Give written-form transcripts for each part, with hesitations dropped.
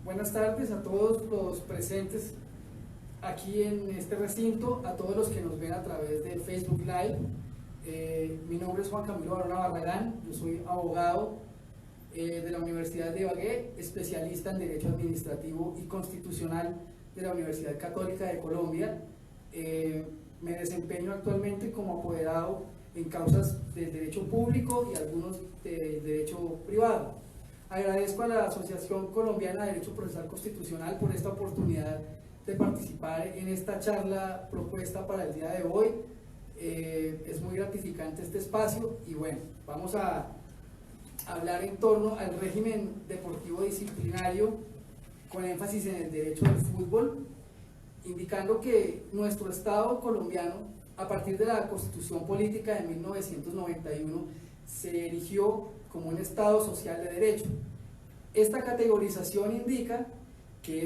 Buenas tardes a todos los presentes aquí en este recinto, a todos los que nos ven a través de Facebook Live. Mi nombre es Juan Camilo Barona Barragán, yo soy abogado de la Universidad de Ibagué, especialista en Derecho Administrativo y Constitucional de la Universidad Católica de Colombia. Me desempeño actualmente como apoderado en causas del derecho público y algunos del derecho privado. Agradezco a la Asociación Colombiana de Derecho Procesal Constitucional por esta oportunidad de participar en esta charla propuesta para el día de hoy. Es muy gratificante este espacio y bueno, vamos a hablar en torno al régimen deportivo disciplinario con énfasis en el derecho del fútbol, indicando que nuestro Estado colombiano, a partir de la Constitución Política de 1991, se erigió como un Estado social de derecho. Esta categorización indica que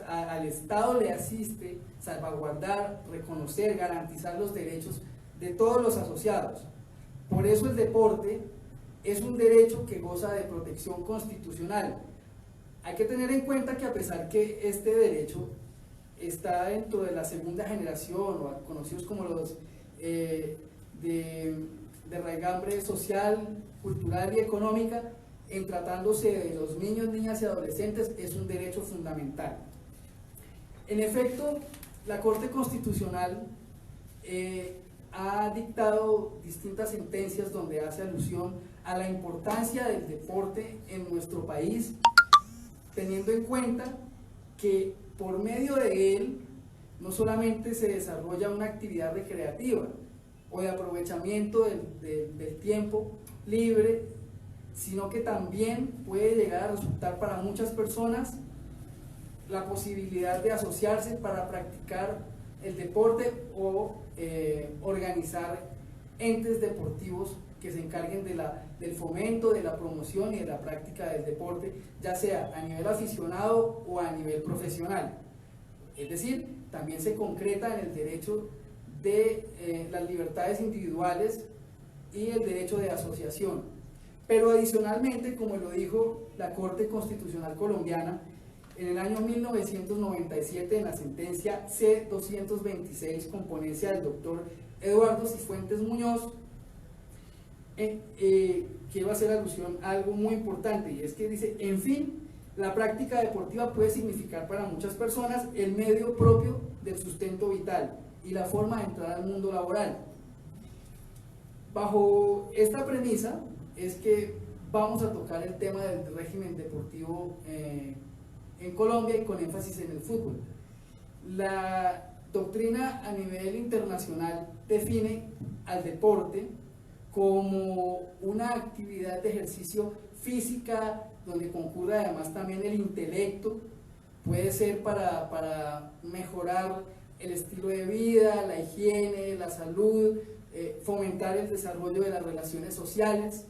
al Estado le asiste salvaguardar, reconocer, garantizar los derechos de todos los asociados. Por eso el deporte es un derecho que goza de protección constitucional. Hay que tener en cuenta que a pesar que este derecho está dentro de la segunda generación, o conocidos como los de raigambre social, cultural y económica, en tratándose de los niños, niñas y adolescentes, es un derecho fundamental. En efecto, la Corte Constitucional ha dictado distintas sentencias donde hace alusión a la importancia del deporte en nuestro país, teniendo en cuenta que por medio de él no solamente se desarrolla una actividad recreativa o de aprovechamiento del tiempo libre, sino que también puede llegar a resultar para muchas personas la posibilidad de asociarse para practicar el deporte o organizar entes deportivos que se encarguen del fomento, de la promoción y de la práctica del deporte, ya sea a nivel aficionado o a nivel profesional. Es decir, también se concreta en el derecho de las libertades individuales y el derecho de asociación. Pero adicionalmente, como lo dijo la Corte Constitucional Colombiana, en el año 1997, en la sentencia C-226, con ponencia del doctor Eduardo Cifuentes Muñoz, quiero hacer alusión a algo muy importante, y es que dice: en fin, la práctica deportiva puede significar para muchas personas el medio propio del sustento vital y la forma de entrar al mundo laboral. Bajo esta premisa es que vamos a tocar el tema del régimen deportivo en Colombia y con énfasis en el fútbol. La doctrina a nivel internacional define al deporte como una actividad de ejercicio física donde concurre además también el intelecto. Puede ser para mejorar el estilo de vida, la higiene, la salud, fomentar el desarrollo de las relaciones sociales.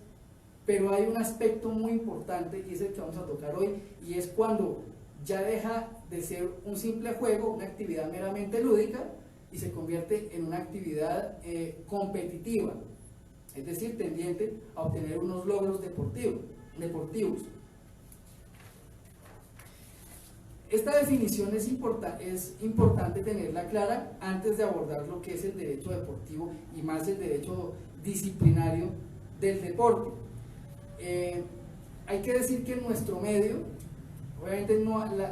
Pero hay un aspecto muy importante y es el que vamos a tocar hoy, y es cuando ya deja de ser un simple juego, una actividad meramente lúdica, y se convierte en una actividad competitiva, es decir, tendiente a obtener unos logros deportivos. Esta definición es importante tenerla clara antes de abordar lo que es el derecho deportivo y más el derecho disciplinario del deporte. Hay que decir que en nuestro medio, obviamente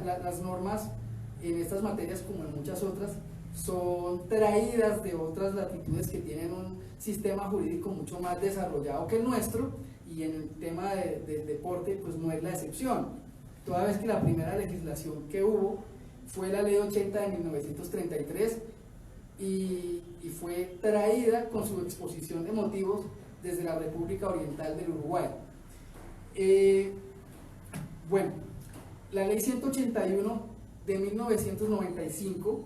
las normas en estas materias, como en muchas otras, son traídas de otras latitudes que tienen un sistema jurídico mucho más desarrollado que el nuestro, y en el tema del deporte pues no es la excepción, toda vez que la primera legislación que hubo fue la Ley 80 de 1933 y fue traída con su exposición de motivos desde la República Oriental del Uruguay. Bueno, la Ley 181 de 1995,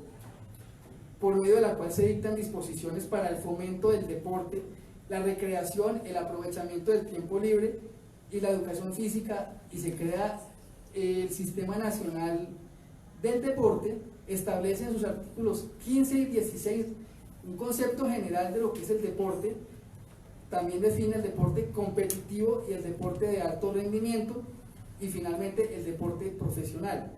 por medio de la cual se dictan disposiciones para el fomento del deporte, la recreación, el aprovechamiento del tiempo libre y la educación física, y se crea el Sistema Nacional del Deporte, establece en sus artículos 15 y 16 un concepto general de lo que es el deporte. También define el deporte competitivo y el deporte de alto rendimiento, y finalmente el deporte profesional,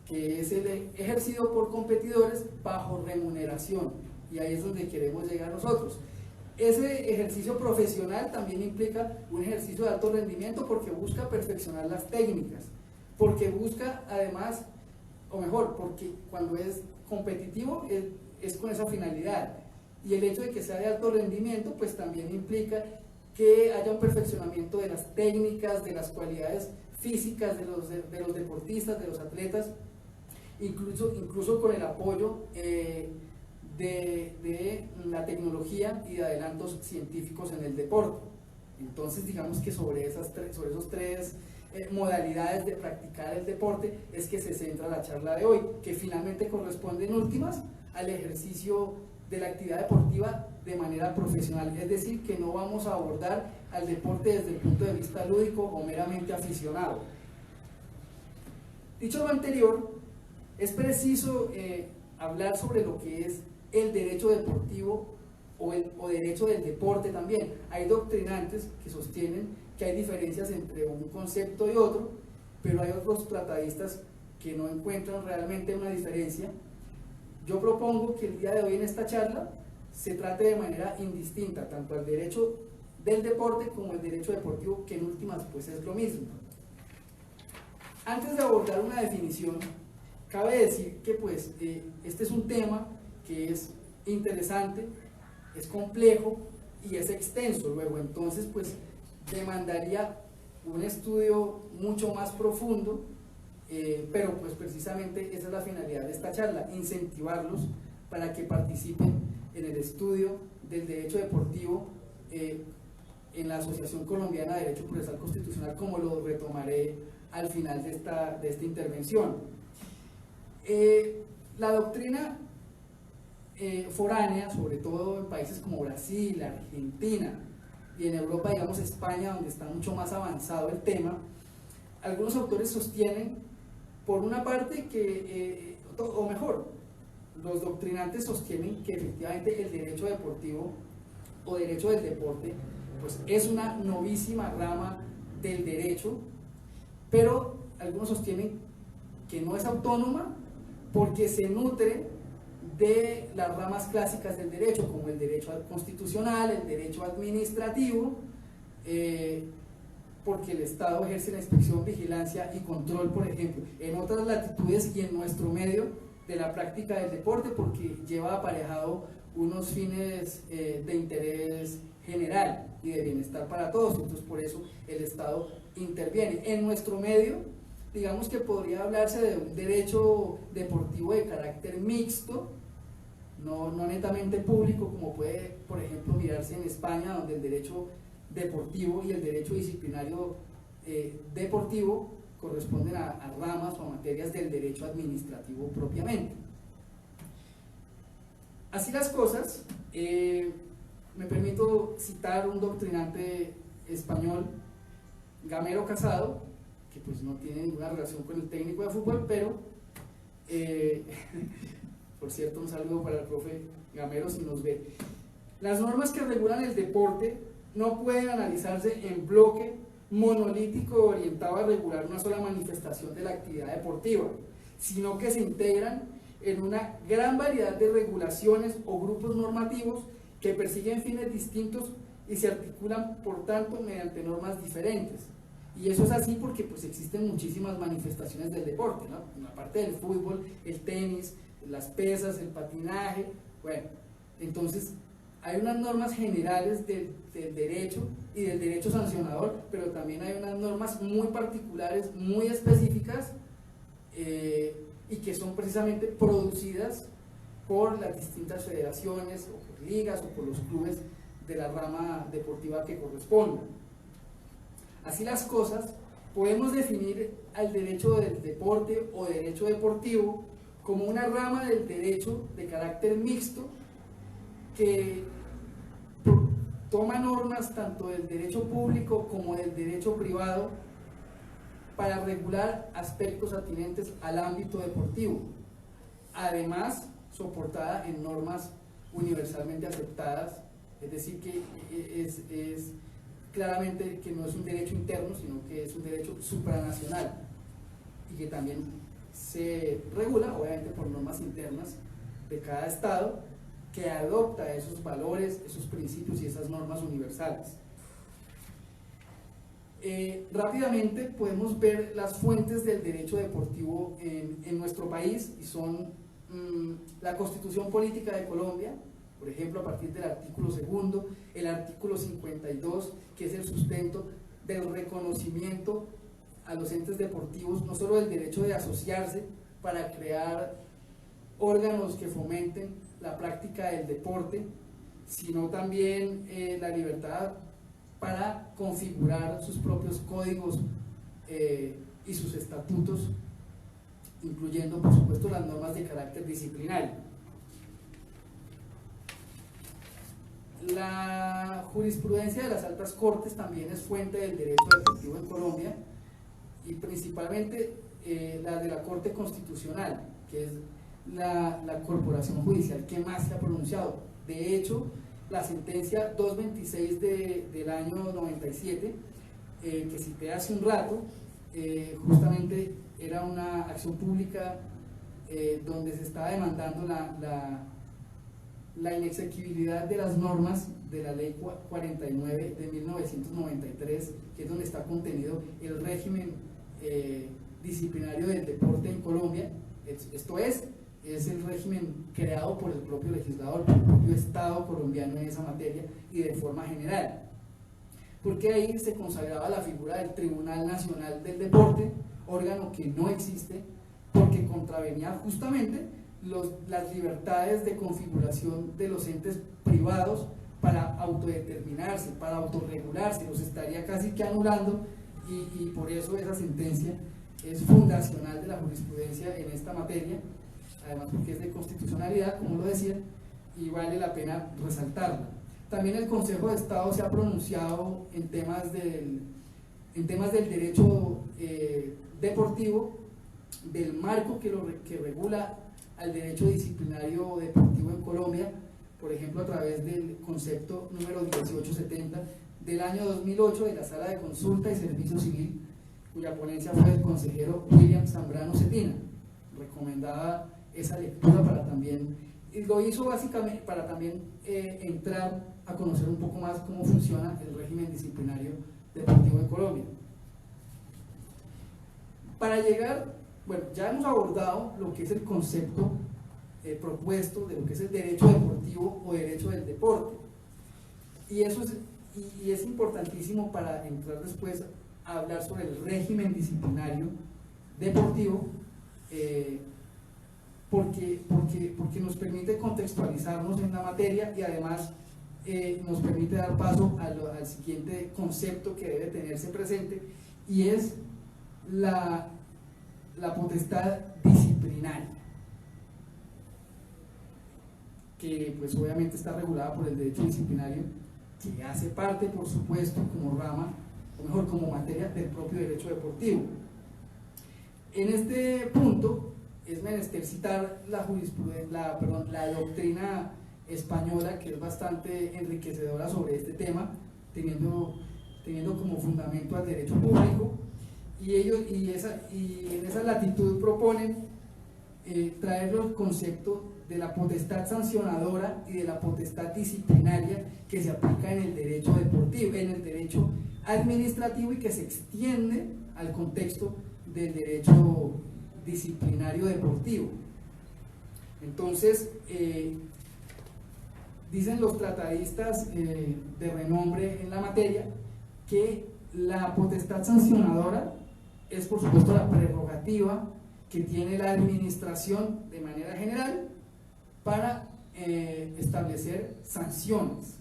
que es el ejercido por competidores bajo remuneración, y ahí es donde queremos llegar nosotros. Ese ejercicio profesional también implica un ejercicio de alto rendimiento porque busca perfeccionar las técnicas, porque busca además, o mejor, porque cuando es competitivo es con esa finalidad, y el hecho de que sea de alto rendimiento pues también implica que haya un perfeccionamiento de las técnicas, de las cualidades físicas de los deportistas, de los atletas, incluso con el apoyo de la tecnología y de adelantos científicos en el deporte. Entonces digamos que sobre esos tres modalidades de practicar el deporte es que se centra la charla de hoy, que finalmente corresponden últimas al ejercicio de la actividad deportiva de manera profesional, es decir, que no vamos a abordar al deporte desde el punto de vista lúdico o meramente aficionado. Dicho lo anterior, es preciso hablar sobre lo que es el derecho deportivo o derecho del deporte también. Hay doctrinantes que sostienen que hay diferencias entre un concepto y otro, pero hay otros tratadistas que no encuentran realmente una diferencia. Yo propongo que el día de hoy en esta charla se trate de manera indistinta tanto el derecho del deporte como el derecho deportivo, que en últimas pues es lo mismo. Antes de abordar una definición, cabe decir que pues este es un tema que es interesante, es complejo y es extenso. Luego entonces pues demandaría un estudio mucho más profundo, pero pues precisamente esa es la finalidad de esta charla, incentivarlos para que participen en el estudio del derecho deportivo en la Asociación Colombiana de Derecho Procesal Constitucional, como lo retomaré al final de esta intervención. La doctrina foránea, sobre todo en países como Brasil, Argentina y en Europa, digamos España, donde está mucho más avanzado el tema, algunos autores sostienen, por una parte, o mejor, los doctrinantes sostienen que efectivamente el derecho deportivo o derecho del deporte pues es una novísima rama del derecho, pero algunos sostienen que no es autónoma porque se nutre de las ramas clásicas del derecho, como el derecho constitucional, el derecho administrativo, porque el Estado ejerce la inspección, vigilancia y control, por ejemplo, en otras latitudes y en nuestro medio de la práctica del deporte, porque lleva aparejado unos fines de interés general y de bienestar para todos, entonces por eso el Estado interviene. En nuestro medio, digamos que podría hablarse de un derecho deportivo de carácter mixto, no netamente público, como puede, por ejemplo, mirarse en España, donde el derecho deportivo y el derecho disciplinario deportivo corresponden a ramas o a materias del derecho administrativo propiamente. Así las cosas, me permito citar un doctrinante español, Gamero Casado, que pues no tiene ninguna relación con el técnico de fútbol, pero por cierto, un saludo para el profe Gamero si nos ve. Las normas que regulan el deporte no pueden analizarse en bloque monolítico orientado a regular una sola manifestación de la actividad deportiva, sino que se integran en una gran variedad de regulaciones o grupos normativos que persiguen fines distintos y se articulan, por tanto, mediante normas diferentes. Y eso es así porque pues, existen muchísimas manifestaciones del deporte, ¿no? Aparte del fútbol, el tenis, las pesas, el patinaje, bueno, entonces hay unas normas generales del derecho y del derecho sancionador, pero también hay unas normas muy particulares, muy específicas y que son precisamente producidas por las distintas federaciones o por ligas o por los clubes de la rama deportiva que correspondan. Así las cosas, podemos definir al derecho del deporte o derecho deportivo como una rama del derecho de carácter mixto que toma normas tanto del derecho público como del derecho privado para regular aspectos atinentes al ámbito deportivo, además soportada en normas universalmente aceptadas, es decir, que es claramente que no es un derecho interno, sino que es un derecho supranacional y que también se regula, obviamente, por normas internas de cada estado que adopta esos valores, esos principios y esas normas universales. Rápidamente podemos ver las fuentes del derecho deportivo en nuestro país, y son la Constitución Política de Colombia, por ejemplo, a partir del artículo 2, el artículo 52, que es el sustento del reconocimiento a los entes deportivos, no solo del derecho de asociarse para crear órganos que fomenten la práctica del deporte, sino también la libertad para configurar sus propios códigos y sus estatutos, incluyendo, por supuesto, las normas de carácter disciplinario. La jurisprudencia de las altas cortes también es fuente del derecho deportivo en Colombia, y principalmente la de la Corte Constitucional, que es la corporación judicial que más se ha pronunciado. De hecho, la sentencia 226 del año 97, que cité hace un rato, justamente era una acción pública donde se estaba demandando la inexequibilidad de las normas de la Ley 49 de 1993, que es donde está contenido el régimen disciplinario del deporte en Colombia. Esto es el régimen creado por el propio legislador, por el propio Estado colombiano en esa materia y de forma general, porque ahí se consagraba la figura del Tribunal Nacional del Deporte, órgano que no existe porque contravenía justamente las libertades de configuración de los entes privados para autodeterminarse, para autorregularse, los estaría casi que anulando, y por eso esa sentencia es fundacional de la jurisprudencia en esta materia, además porque es de constitucionalidad, como lo decía, y vale la pena resaltarla. También el Consejo de Estado se ha pronunciado en temas del derecho deportivo, del marco que regula al derecho disciplinario deportivo en Colombia, por ejemplo a través del concepto número 1870 del año 2008 de la Sala de Consulta y Servicio Civil, cuya ponencia fue el consejero William Zambrano Cetina. Recomendaba esa lectura para también, y lo hizo básicamente para también entrar a conocer un poco más cómo funciona el régimen disciplinario deportivo en Colombia. Para llegar, bueno, ya hemos abordado lo que es el concepto propuesto de lo que es el derecho deportivo o derecho del deporte, y eso es importantísimo para entrar después a hablar sobre el régimen disciplinario deportivo, porque nos permite contextualizarnos en la materia, y además nos permite dar paso al siguiente concepto que debe tenerse presente, y es la potestad disciplinaria, que pues obviamente está regulada por el derecho disciplinario, que hace parte, por supuesto, como rama, o mejor, como materia del propio derecho deportivo. En este punto es menester citar la doctrina española, que es bastante enriquecedora sobre este tema, teniendo como fundamento al derecho público, y en esa latitud proponen traer el concepto de la potestad sancionadora y de la potestad disciplinaria que se aplica en el derecho deportivo, en el derecho administrativo, y que se extiende al contexto del derecho disciplinario deportivo. Entonces, dicen los tratadistas de renombre en la materia que la potestad sancionadora es, por supuesto, la prerrogativa que tiene la administración de manera general para establecer sanciones.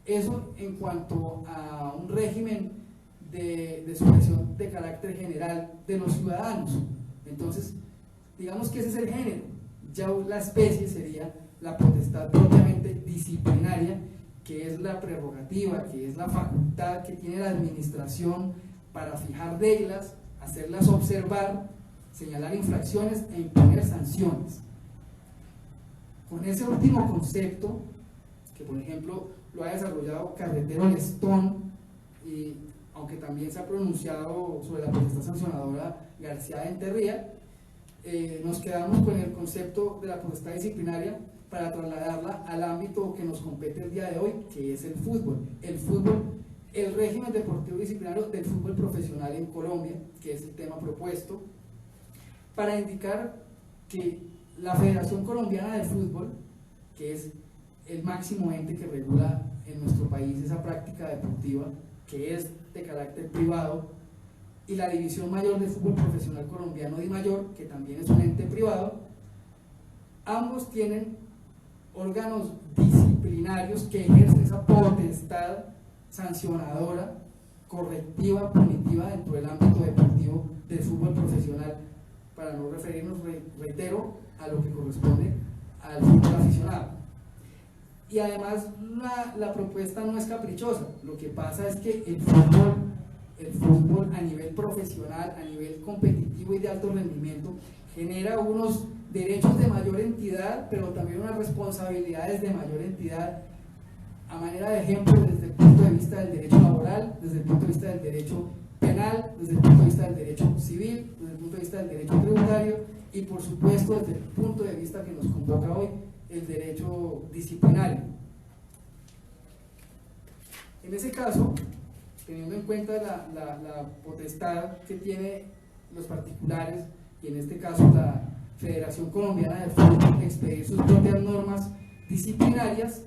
Eso en cuanto a un régimen de sujeción de carácter general de los ciudadanos. Entonces, digamos que ese es el género. Ya la especie sería la potestad propiamente disciplinaria, que es la prerrogativa, que es la facultad que tiene la administración para fijar reglas, hacerlas observar, señalar infracciones e imponer sanciones. Con ese último concepto, que por ejemplo lo ha desarrollado Carretero Lestón, y aunque también se ha pronunciado sobre la potestad sancionadora García de Enterría, nos quedamos con el concepto de la potestad disciplinaria para trasladarla al ámbito que nos compete el día de hoy, que es el fútbol. El régimen deportivo disciplinario del fútbol profesional en Colombia, que es el tema propuesto, para indicar que la Federación Colombiana de Fútbol, que es el máximo ente que regula en nuestro país esa práctica deportiva, que es de carácter privado, y la División Mayor de Fútbol Profesional Colombiano DIMAYOR, que también es un ente privado, ambos tienen órganos disciplinarios que ejercen esa potestad sancionadora, correctiva, punitiva dentro del ámbito deportivo del fútbol profesional, para no referirnos, reitero, a lo que corresponde al fútbol aficionado. Y además la propuesta no es caprichosa, lo que pasa es que el fútbol a nivel profesional, a nivel competitivo y de alto rendimiento, genera unos derechos de mayor entidad, pero también unas responsabilidades de mayor entidad, a manera de ejemplo desde el punto de vista del derecho laboral, desde el punto de vista del derecho penal, desde el punto de vista del derecho civil, desde el punto de vista del derecho tributario y por supuesto desde el punto de vista que nos convoca hoy, el derecho disciplinario. En ese caso, teniendo en cuenta la potestad que tienen los particulares y en este caso la Federación Colombiana de Fútbol de expedir sus propias normas disciplinarias,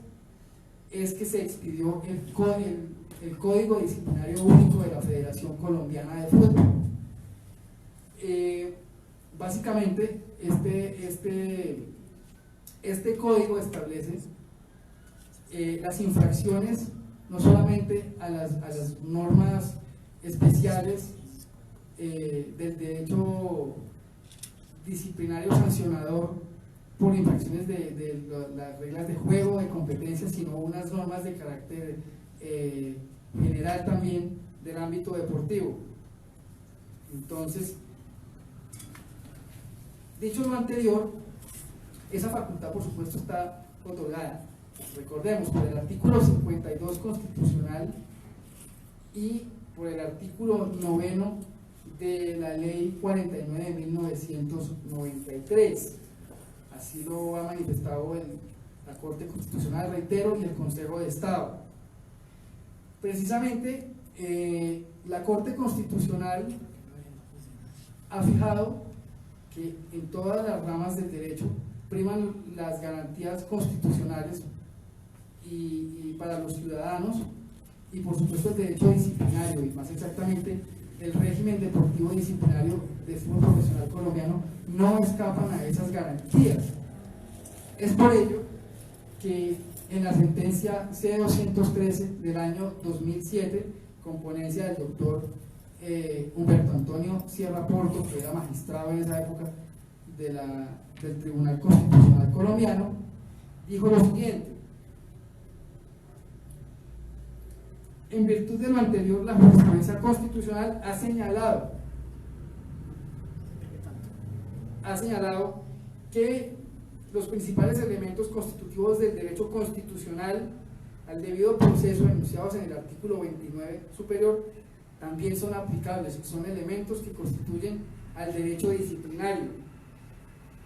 es que se expidió el Código Disciplinario Único de la Federación Colombiana de Fútbol. Básicamente, este código establece las infracciones no solamente a las normas especiales del derecho disciplinario sancionador por infracciones de las reglas de juego, de competencia, sino unas normas de carácter general también del ámbito deportivo. Entonces, dicho lo anterior, esa facultad por supuesto está otorgada, recordemos, por el artículo 52 constitucional y por el artículo 9 de la ley 49 de 1993. Así lo ha manifestado la Corte Constitucional, reitero, y el Consejo de Estado. Precisamente, la Corte Constitucional ha fijado que en todas las ramas del derecho priman las garantías constitucionales y para los ciudadanos, y por supuesto el derecho disciplinario, y más exactamente el régimen deportivo disciplinario del fútbol profesional colombiano no escapan a esas garantías. Es por ello que en la sentencia C-213 del año 2007, con ponencia del doctor Humberto Antonio Sierra Porto, que era magistrado en esa época del Tribunal Constitucional colombiano, dijo lo siguiente: en virtud de lo anterior, la jurisprudencia constitucional ha señalado que los principales elementos constitutivos del derecho constitucional al debido proceso enunciados en el artículo 29 superior también son aplicables, son elementos que constituyen al derecho disciplinario.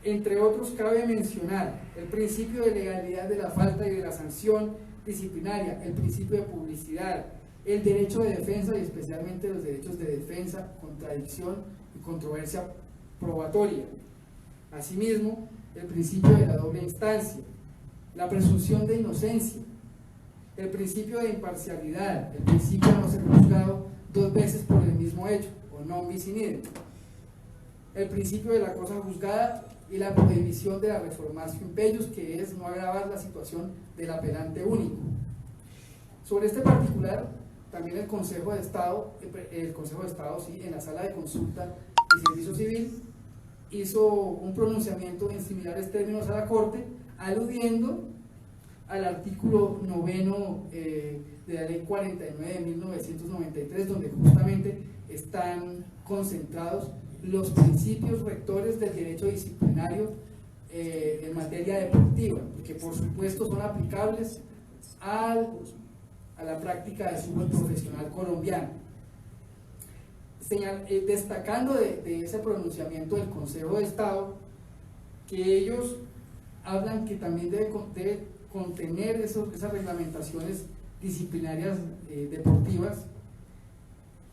Entre otros, cabe mencionar el principio de legalidad de la falta y de la sanción disciplinaria, el principio de publicidad, el derecho de defensa y especialmente los derechos de defensa, contradicción y controversia probatoria. Asimismo, el principio de la doble instancia, la presunción de inocencia, el principio de imparcialidad, el principio de no ser juzgado dos veces por el mismo hecho, o non bis in idem, el principio de la cosa juzgada y la prohibición de la reformatio in peius, que es no agravar la situación del apelante único. Sobre este particular, también el Consejo de Estado, sí, en la sala de consulta y servicio civil, hizo un pronunciamiento en similares términos a la Corte, aludiendo al artículo 9 de la ley 49 de 1993, donde justamente están concentrados los principios rectores del derecho disciplinario en materia deportiva, que por supuesto son aplicables al a la práctica del fútbol profesional colombiano. Destacando de ese pronunciamiento del Consejo de Estado, que ellos hablan que también debe contener esas reglamentaciones disciplinarias deportivas,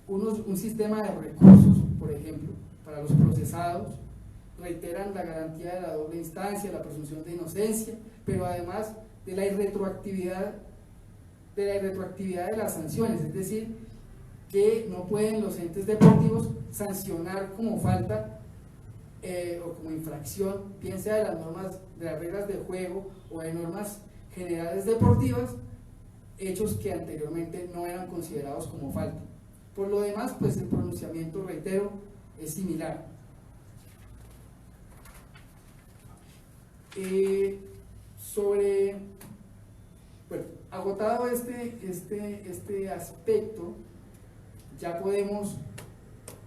un sistema de recursos, por ejemplo, para los procesados. Reiteran la garantía de la doble instancia, la presunción de inocencia, pero además de la irretroactividad de las sanciones, es decir, que no pueden los entes deportivos sancionar como falta o como infracción, bien sea de las normas, de las reglas de juego o de normas generales deportivas, hechos que anteriormente no eran considerados como falta. Por lo demás, pues el pronunciamiento, reitero, es similar. Bueno, agotado este aspecto, ya podemos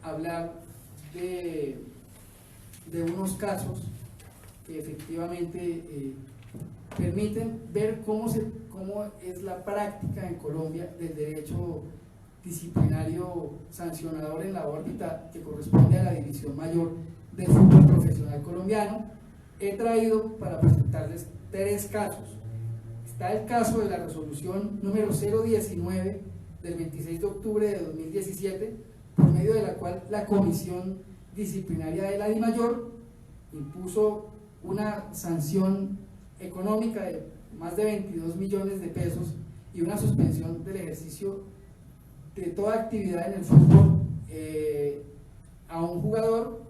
hablar de unos casos que efectivamente permiten ver cómo es la práctica en Colombia del derecho disciplinario sancionador en la órbita que corresponde a la división mayor del fútbol profesional colombiano. He traído para presentarles 3 casos. Está el caso de la resolución número 019 del 26 de octubre de 2017, por medio de la cual la Comisión Disciplinaria de la DIMAYOR impuso una sanción económica de más de 22 millones de pesos y una suspensión del ejercicio de toda actividad en el fútbol a un jugador,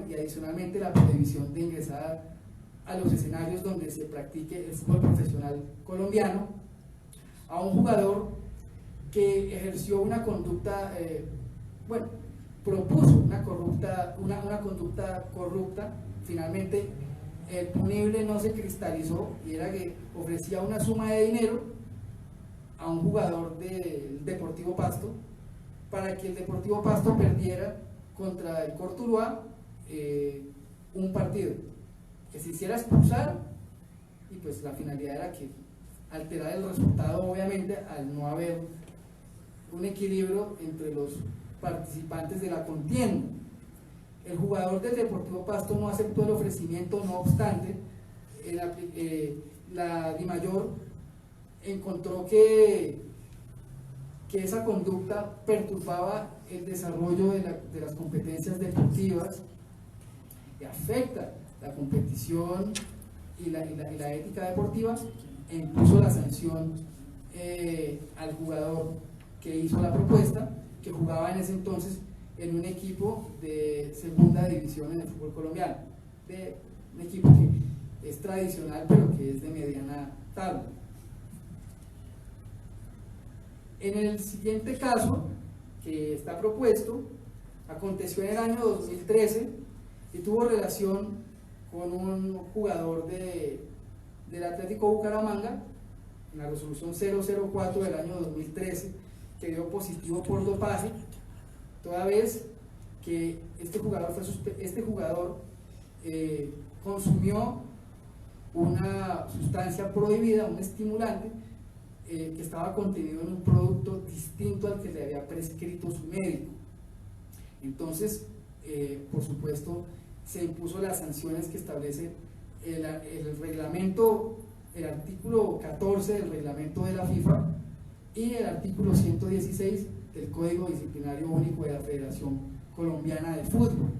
y adicionalmente la prohibición de ingresar a los escenarios donde se practique el fútbol profesional colombiano, a un jugador que ejerció una conducta, propuso una conducta corrupta. Finalmente el punible no se cristalizó, y era que ofrecía una suma de dinero a un jugador del Deportivo Pasto para que el Deportivo Pasto perdiera contra el Cortuluá un partido, que se hiciera expulsar, y pues la finalidad era que alterar el resultado, obviamente, al no haber un equilibrio entre los participantes de la contienda. El jugador del Deportivo Pasto no aceptó el ofrecimiento, no obstante, la DIMAYOR encontró que esa conducta perturbaba el desarrollo de las competencias deportivas y afecta la competición y la ética deportiva, e impuso la sanción al jugador que hizo la propuesta, que jugaba en ese entonces en un equipo de segunda división en el fútbol colombiano, de un equipo que es tradicional pero que es de mediana tabla. En el siguiente caso que está propuesto, aconteció en el año 2013 y tuvo relación con un jugador del Atlético Bucaramanga, en la resolución 004 del año 2013, que dio positivo por dopaje, toda vez que este jugador consumió una sustancia prohibida, un estimulante, que estaba contenido en un producto distinto al que le había prescrito su médico. Entonces, por supuesto, se impuso las sanciones que establece el reglamento, el artículo 14 del reglamento de la FIFA y el artículo 116 del Código Disciplinario Único de la Federación Colombiana de Fútbol.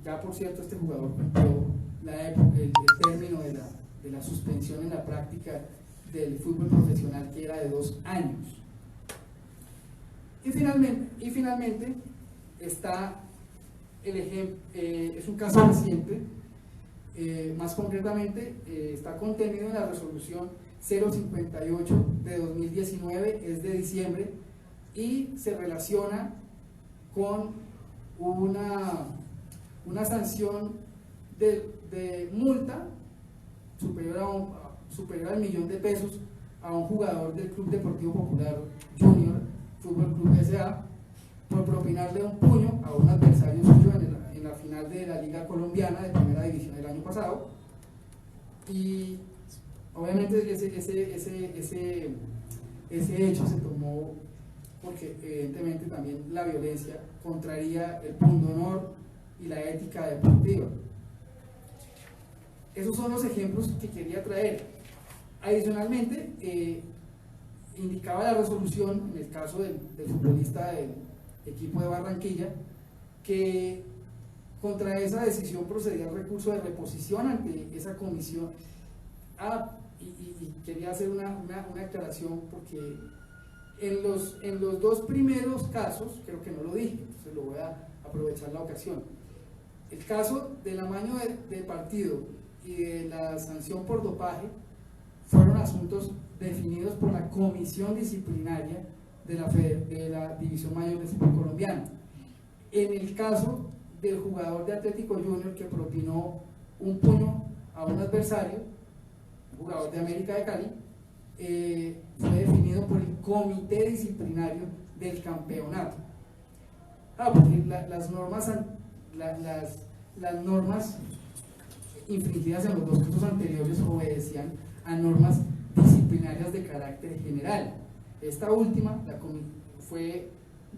Ya, por cierto, este jugador cumplió el término de la suspensión en la práctica del fútbol profesional, que era de 2 años. Y finalmente está el ejemplo, es un caso reciente, más concretamente está contenido en la resolución 058 de 2019, es de diciembre, y se relaciona con una sanción de multa superior al $1.000.000 a un jugador del Club Deportivo Popular Junior Fútbol Club S.A. por propinarle un puño a un adversario suyo en la final de la Liga Colombiana de Primera División del año pasado. Y obviamente ese hecho se tomó porque evidentemente también la violencia contraría el pundonor y la ética deportiva. Esos son los ejemplos que quería traer. Adicionalmente, indicaba la resolución, en el caso del futbolista del equipo de Barranquilla, que contra esa decisión procedía el recurso de reposición ante esa comisión. Y quería hacer una aclaración porque en los dos primeros casos, creo que no lo dije, entonces lo voy a aprovechar la ocasión. El caso del amaño del partido y de la sanción por dopaje fueron asuntos definidos por la comisión disciplinaria de la División Mayor de Fútbol Colombiano. En el caso del jugador de Atlético Junior que propinó un puño a un adversario, un jugador de América de Cali, fue definido por el comité disciplinario del campeonato. Porque las normas infringidas en los dos casos anteriores obedecían a normas disciplinarias de carácter general. Esta última fue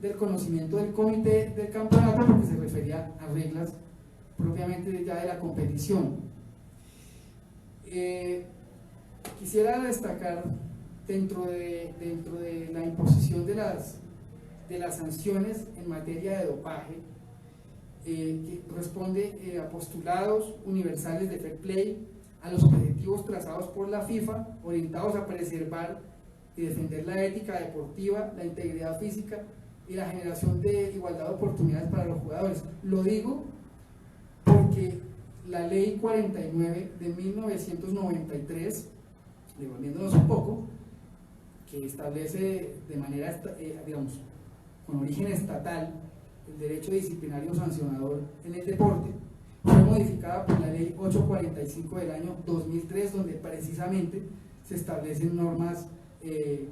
del conocimiento del comité del campeonato porque se refería a reglas propiamente ya de la competición. Quisiera destacar dentro de la imposición de las sanciones en materia de dopaje, que responde a postulados universales de fair play, a los objetivos trazados por la FIFA, orientados a preservar y defender la ética deportiva, la integridad física y la generación de igualdad de oportunidades para los jugadores. Lo digo porque la ley 49 de 1993, devolviéndonos un poco, que establece de manera, digamos, con origen estatal, el derecho disciplinario sancionador en el deporte, fue modificada por la ley 845 del año 2003, donde precisamente se establecen normas que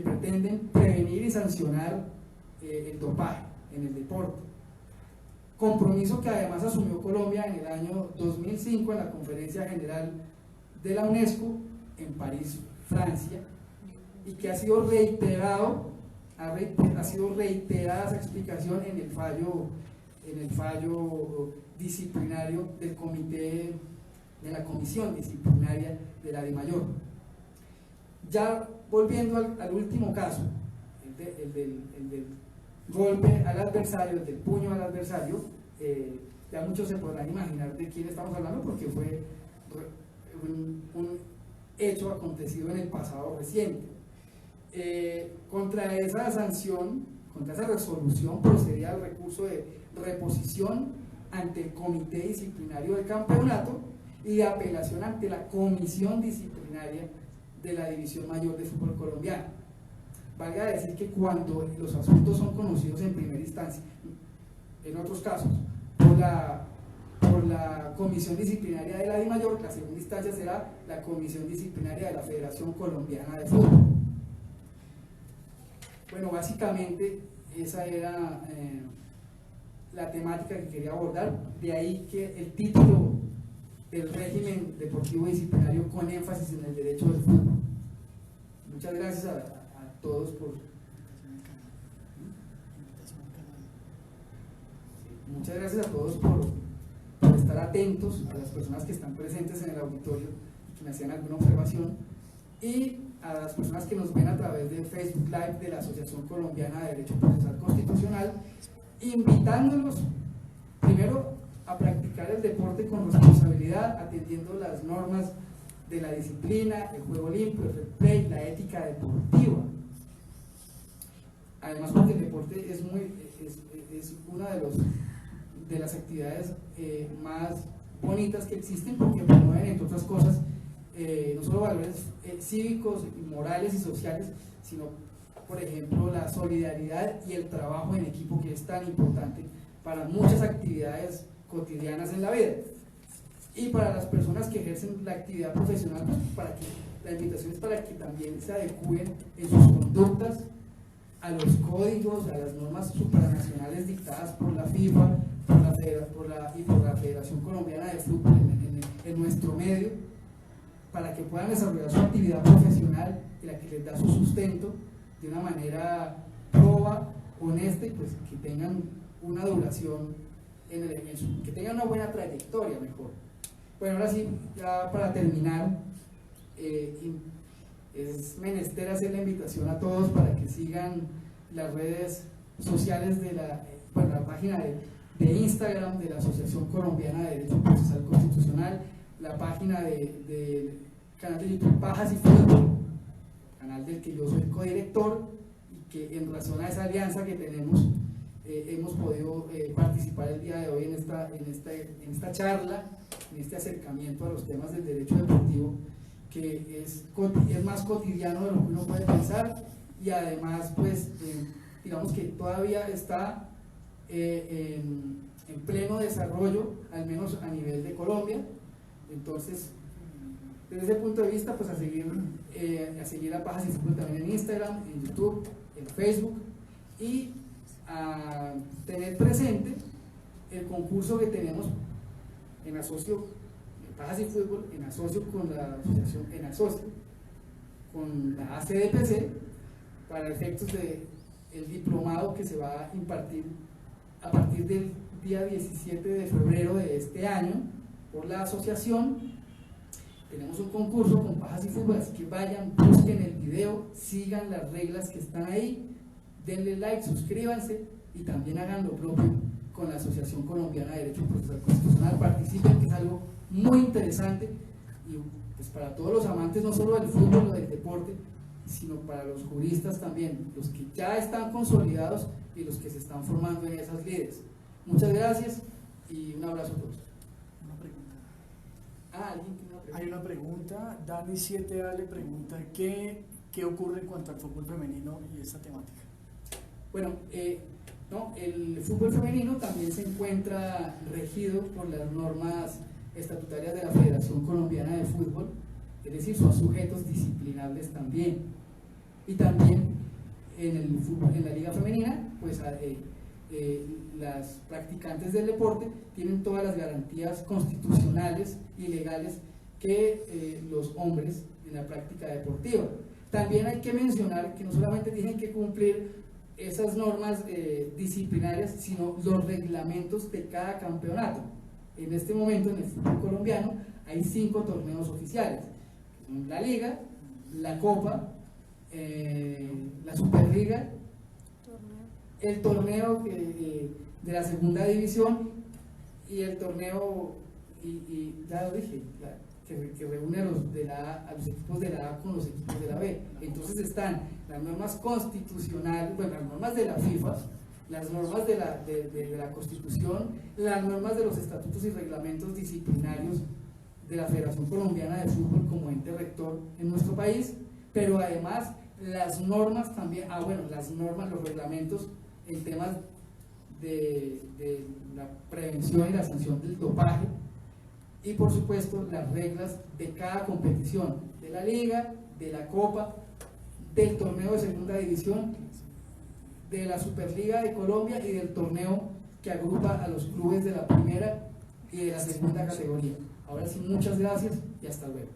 pretenden prevenir y sancionar el dopaje en el deporte. Compromiso que además asumió Colombia en el año 2005 en la Conferencia General de la UNESCO en París, Francia, y que ha sido reiterada esa explicación en el fallo disciplinario del comité, de la comisión disciplinaria de la DIMAYOR. Ya volviendo al último caso, el del golpe al adversario, el del puño al adversario, ya muchos se podrán imaginar de quién estamos hablando porque fue un hecho acontecido en el pasado reciente. Contra esa sanción, contra esa resolución, procedía el recurso de reposición ante el comité disciplinario del campeonato y de apelación ante la comisión disciplinaria de la División Mayor de Fútbol Colombiano. Valga decir que cuando los asuntos son conocidos en primera instancia, en otros casos, por la comisión disciplinaria de la DIMAYOR, la segunda instancia será la comisión disciplinaria de la Federación Colombiana de Fútbol. Bueno, básicamente esa era la temática que quería abordar, de ahí que el título del régimen deportivo disciplinario con énfasis en el derecho del fútbol. Muchas gracias a todos por estar atentos, a las personas que están presentes en el auditorio y que me hacían alguna observación, y a las personas que nos ven a través de Facebook Live de la Asociación Colombiana de Derecho Procesal Constitucional, invitándolos primero a practicar el deporte con responsabilidad, atendiendo las normas de la disciplina, el juego limpio, el fair play, la ética deportiva. Además, porque el deporte es una de las actividades más bonitas que existen, porque promueven, entre otras cosas, no solo valores cívicos, morales y sociales, sino, por ejemplo, la solidaridad y el trabajo en equipo, que es tan importante para muchas actividades cotidianas en la vida. Y para las personas que ejercen la actividad profesional, pues, la invitación es para que también se adecúen en sus conductas a los códigos, a las normas supranacionales dictadas por la FIFA y por la Federación Colombiana de Fútbol en nuestro medio, para que puedan desarrollar su actividad profesional y la que les da su sustento de una manera proba, honesta, y pues que tengan una duración, que tengan una buena trayectoria mejor. Bueno, ahora sí, ya para terminar, es menester hacer la invitación a todos para que sigan las redes sociales de la página de Instagram de la Asociación Colombiana de Derecho Procesal Constitucional, la página del canal de YouTube Pajas y Fútbol, canal del que yo soy codirector, y que en razón a esa alianza que tenemos hemos podido participar el día de hoy en esta charla, en este acercamiento a los temas del derecho deportivo, que es más cotidiano de lo que uno puede pensar, y además pues digamos que todavía está en pleno desarrollo, al menos a nivel de Colombia. Entonces, desde ese punto de vista, pues a seguir a Pajas y Fútbol también en Instagram, en YouTube, en Facebook, y a tener presente el concurso que tenemos en asocio, Pajas y Fútbol, en asocio con la asociación, en asocio con la ACDPC, para efectos del diplomado que se va a impartir a partir del día 17 de febrero de este año por la asociación. Tenemos un concurso con Pajas y Fútbol, así que vayan, busquen el video, sigan las reglas que están ahí, denle like, suscríbanse y también hagan lo propio con la Asociación Colombiana de Derecho Procesal Constitucional. Participen, que es algo muy interesante, y pues para todos los amantes no solo del fútbol o del deporte, sino para los juristas también, los que ya están consolidados y los que se están formando en esas lides. Muchas gracias y un abrazo a todos. Una pregunta. ¿Alguien tiene una pregunta? Hay una pregunta. Dani 7A le pregunta ¿qué ocurre en cuanto al fútbol femenino y esta temática? Bueno, el fútbol femenino también se encuentra regido por las normas estatutarias de la Federación Colombiana de Fútbol, es decir, son sujetos disciplinables también. Y también en el fútbol, en la liga femenina, pues las practicantes del deporte tienen todas las garantías constitucionales y legales que los hombres en la práctica deportiva. También hay que mencionar que no solamente tienen que cumplir esas normas disciplinarias, sino los reglamentos de cada campeonato. En este momento en el fútbol colombiano hay 5 torneos oficiales, que son la Liga, la Copa, la Superliga, el torneo de la segunda división y el torneo, y ya lo dije, que reúne a los equipos de la A con los equipos de la B. Entonces están las normas constitucionales, bueno, las normas de la FIFA, las normas de la Constitución, las normas de los estatutos y reglamentos disciplinarios de la Federación Colombiana de Fútbol como ente rector en nuestro país, pero además las normas también, las normas, los reglamentos en temas de la prevención y la sanción del dopaje, y por supuesto las reglas de cada competición, de la Liga, de la Copa, del torneo de segunda división, de la Superliga de Colombia y del torneo que agrupa a los clubes de la primera y de la segunda categoría. Ahora sí, muchas gracias y hasta luego.